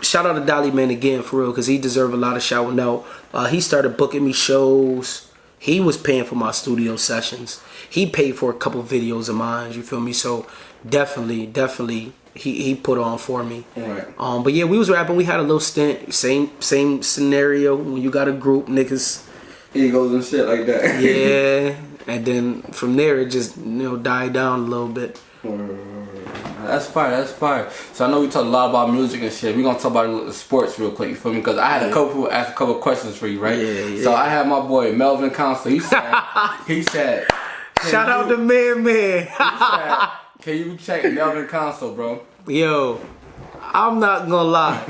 Shout out to Dolly Man again, for real, because he deserved a lot of shouting out. He started booking me shows. He was paying for my studio sessions. He paid for a couple videos of mine, you feel me? So definitely, he put on for me. Right. But yeah, we was rapping. We had a little stint. Same scenario when you got a group, niggas. Egos and shit like that. Yeah. And then from there, it just died down a little bit. That's fire. So I know we talked a lot about music and shit. We're gonna talk about sports real quick, you feel me? Because I had a couple of questions for you, right? Yeah. So I had my boy Melvin Council. He said, shout out to Man. He said, can you check Melvin Council, bro? Yo, I'm not gonna lie.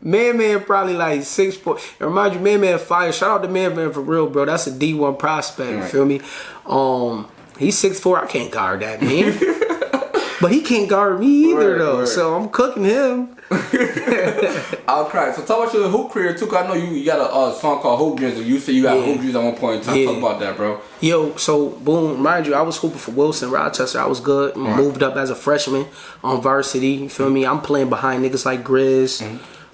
Man probably like 6'4". And remind you, Man fire. Shout out to Man for real, bro. That's a D1 prospect. You feel me? He's 6'4". I can't guard that man. But he can't guard me either, though. So I'm cooking him. I'll cry. So talk about your hoop career too, cause I know you got a song called Hoop Dreams. You said you got hoop dreams at one point in time. Talk about that, bro. Yo, so boom, mind you, I was hooping for Wilson, Rochester. I was good. Moved up as a freshman on varsity. You feel me? I'm playing behind niggas like Grizz,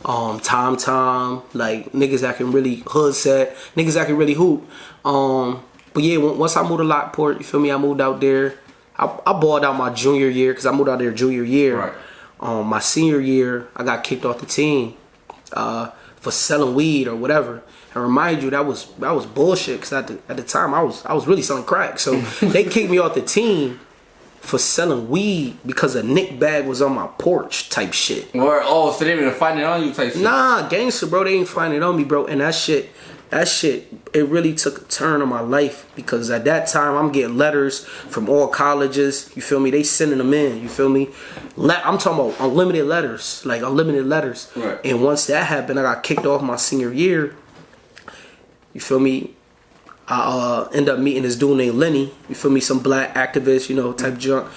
Tom, like niggas that can really hood set, niggas that can really hoop. But yeah, once I moved to Lockport, you feel me? I moved out there. I balled out my junior year because I moved out there junior year. Right. My senior year, I got kicked off the team for selling weed or whatever. And remind you, that was bullshit because at the time I was really selling crack. So they kicked me off the team for selling weed because a Nick bag was on my porch type shit. So they didn't even find it on you type shit? Nah, gangster, bro. They ain't find it on me, bro. And that shit, it really took a turn on my life because at that time I'm getting letters from all colleges. You feel me? They sending them in. You feel me? I'm talking about unlimited letters, like unlimited letters. Right. And once that happened, I got kicked off my senior year. You feel me? I end up meeting this dude named Lenny. You feel me? Some black activist, type junk.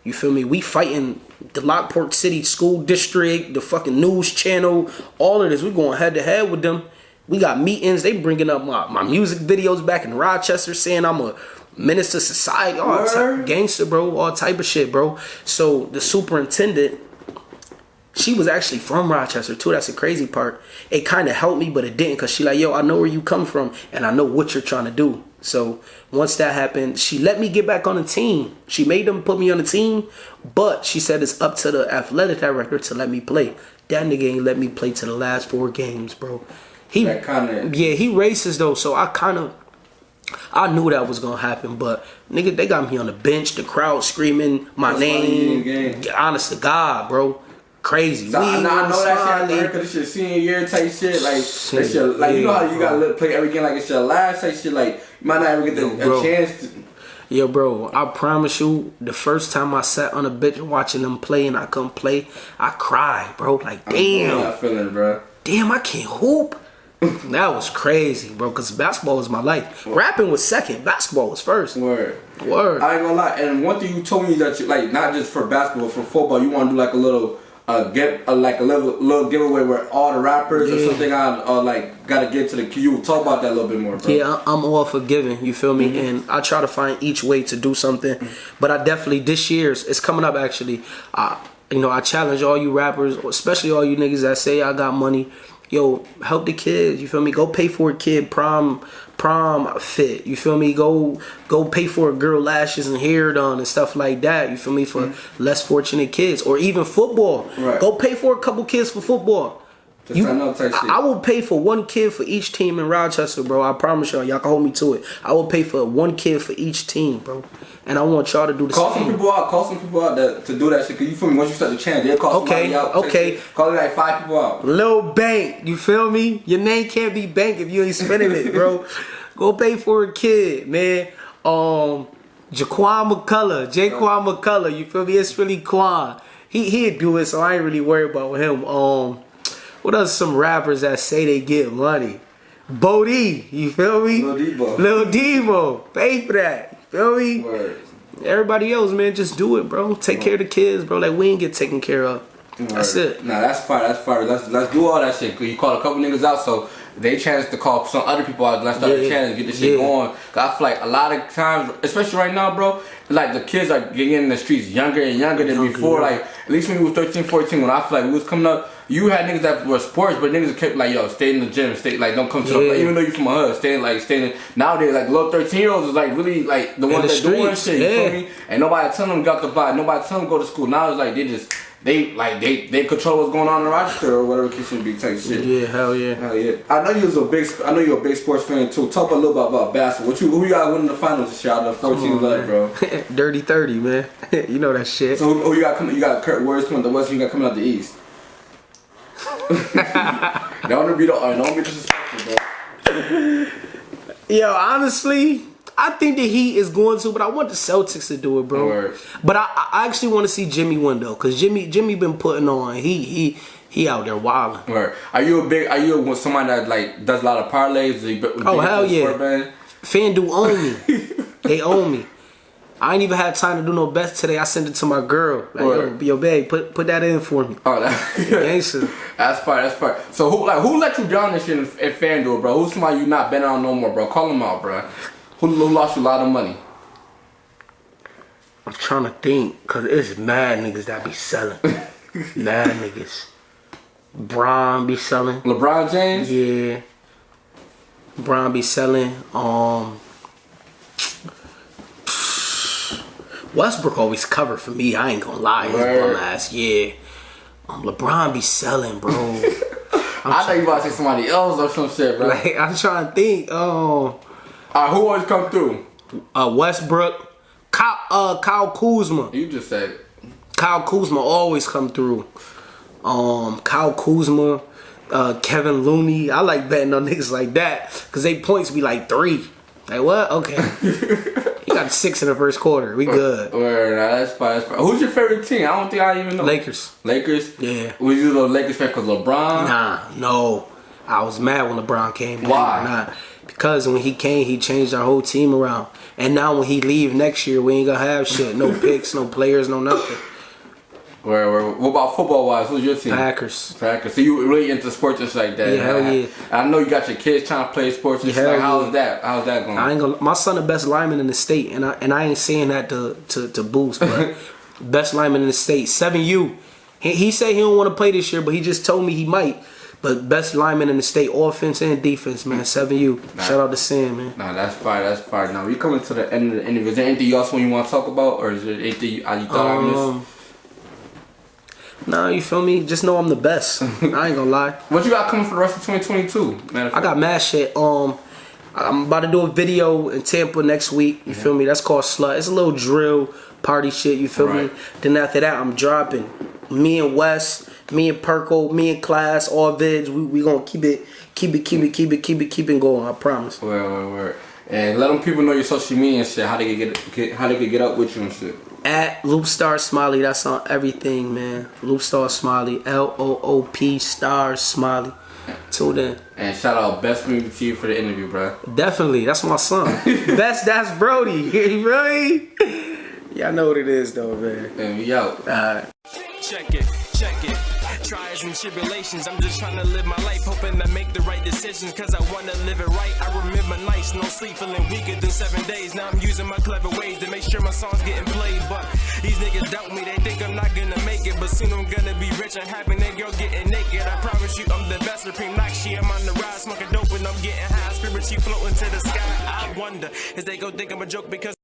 You feel me? We fighting the Lockport City School District, the fucking news channel, all of this. We going head to head with them. We got meetings. They bringing up my music videos back in Rochester, saying I'm a menace to society, all type gangster, bro, all type of shit, bro. So the superintendent she was actually from Rochester too. That's the crazy part. It kind of helped me, but it didn't, because she like, yo, I know where you come from and I know what you're trying to do. So once that happened, she let me get back on the team. She made them put me on the team, but she said it's up to the athletic director to let me play. That nigga ain't let me play to the last 4 games, bro. He racist though, so I knew that was gonna happen, but nigga, they got me on the bench, the crowd screaming my name. Honest to God, bro. Crazy. So I know that shit because it's your senior year type shit. Like, it's your, like, you know how you gotta play every game like it's your last type shit. Like, you might not ever get a chance to. Yo, bro, I promise you, the first time I sat on a bench watching them play and I couldn't play, I cried, bro. Like, damn. I'm feeling, bro. Damn, I can't hoop. That was crazy, bro, because basketball was my life. Rapping was second. Basketball was first. Word. I ain't gonna lie. And one thing you told me that you, like, not just for basketball, for football, you want to do like a little little giveaway where all the rappers or something gotta get to the queue. You talk about that a little bit more, bro. Yeah, I'm all for giving, you feel me? And I try to find each way to do something. But I definitely, this year's, it's coming up actually. You know, I challenge all you rappers, especially all you niggas that say I got money. Yo, help the kids, you feel me? Go pay for a kid prom fit, you feel me? Go pay for a girl lashes and hair done and stuff like that, you feel me? For less fortunate kids, or even football. Right. Go pay for a couple kids for football. I will pay for 1 kid for each team in Rochester, bro. I promise y'all can hold me to it. I will pay for 1 kid for each team, bro. And I want y'all to do the same. Call some people out to do that shit. Cause you feel me? Once you start the channel, they'll call somebody out. Okay. Call it like 5 people out. Lil Bank, you feel me? Your name can't be Bank if you ain't spending it, bro. Go pay for a kid, man. Jaquan McCullough, you feel me? It's really Quan. He'd do it, so I ain't really worried about him. What else? Some rappers that say they get money. Bodie, you feel me? Lil Debo, pay for that. You feel me? Word. Everybody else, man, just do it, bro. Take care of the kids, bro. Like, we ain't get taken care of. Word. That's it. Nah, that's fire. Let's do all that shit. Cause you call a couple niggas out, so they chance to call some other people out. Let's start a chance, get this shit going. Cause I feel like a lot of times, especially right now, bro, like the kids are getting in the streets younger and younger than before. Like, at least when we was 13, 14, when I feel like we was coming up, you had niggas that were sports, but niggas kept like, yo, stay in the gym, stay like, don't come to the, even though you from a hood, stay in. Nowadays, like, little 13-year-olds is like really like the ones that doing shit. You feel me? And nobody telling them got the vibe. Nobody telling them go to school. Now it's like they control what's going on in Rochester or whatever it should be type shit. Yeah, hell yeah. I know you're a big sports fan too. Talk a little bit about basketball. Who you got winning the finals this year out of the 14 left, bro? Dirty 30, man. You know that shit. So who you got coming? You got Kurt Warriors coming out the West. You got coming out the East. Don't be disrespectful, bro. Yo, honestly, I think the Heat is going to, but I want the Celtics to do it, bro. Word. But I actually want to see Jimmy win though, cause Jimmy been putting on. He out there wilding. Right. Are you somebody that like does a lot of parlays? Oh hell yeah. FanDuel own me. They own me. I ain't even had time to do no bets today. I sent it to my girl. Like, yo, babe, put that in for me. Oh, gangster. That's fire. So who let you down this shit in FanDuel, bro? Who's somebody you not betting on no more, bro? Call them out, bro. Who lost you a lot of money? I'm trying to think, cause it's mad niggas that be selling. Mad niggas. Bron be selling. LeBron James? Yeah. Bron be selling. Westbrook always covered for me. I ain't gonna lie. His bum ass. Yeah. LeBron be selling, bro. I thought you about to say somebody else or some shit, bro. Like, I'm trying to think. Who always come through? Westbrook. Kyle Kuzma. You just said it. Kyle Kuzma always come through. Kyle Kuzma. Kevin Looney. I like betting on niggas like that, cause they points be like 3. Like what? Okay. He got 6 in the first quarter. We good. That's fine. Who's your favorite team? I don't think I even know. Lakers. Yeah. Was you the Lakers fan because LeBron? Nah, no. I was mad when LeBron came. Why? Nah. Because when he came, he changed our whole team around. And now when he leave next year, we ain't gonna have shit. No picks, no players, no nothing. What about football-wise? Who's your team? Packers. So you really into sports and shit like that? Yeah, hell yeah. I know you got your kids trying to play sports and shit. Like, how's that going? I ain't gonna. My son the best lineman in the state, and I ain't saying that to boost, but best lineman in the state. 7U. He said he don't want to play this year, but he just told me he might. But best lineman in the state, offense and defense, man. 7U. Shout out to Sam, man. Nah, that's fire. That's fire. Now we coming to the end of the interview. Is there anything else you want to talk about, or is there anything you thought I missed? Nah, you feel me? Just know I'm the best. I ain't gonna lie. What you got coming for the rest of 2022? I got mad shit. I'm about to do a video in Tampa next week. You feel me? That's called Slut. It's a little drill party shit. You feel me? Then after that, I'm dropping. Me and Wes, me and Perko, me and Klass, all vids. We gonna keep it going. I promise. Word. And let them people know your social media and shit. How they can get up with you and shit. At Loopstar Smiley. That's on everything, man. Loopstar Smiley. LOOP Star Smiley. Tune in. And shout out BestsPointOfViewTV for the interview, bro. Definitely. That's my son. That's Brody. Really? Y'all know what it is, though, man. And we out. Alright. Check it. Trials and tribulations, I'm just trying to live my life, hoping I make the right decisions, cause I wanna live it right. I remember nights, no sleep, feeling weaker than 7 days. Now I'm using my clever ways to make sure my songs getting played. But these niggas doubt me, they think I'm not gonna make it, but soon I'm gonna be rich and happy, that girl getting naked. I promise you I'm the best, supreme Nakshi. I'm on the rise, smoking dope and I'm getting high, spiritually floating to the sky. I wonder, is they gon' think I'm a joke because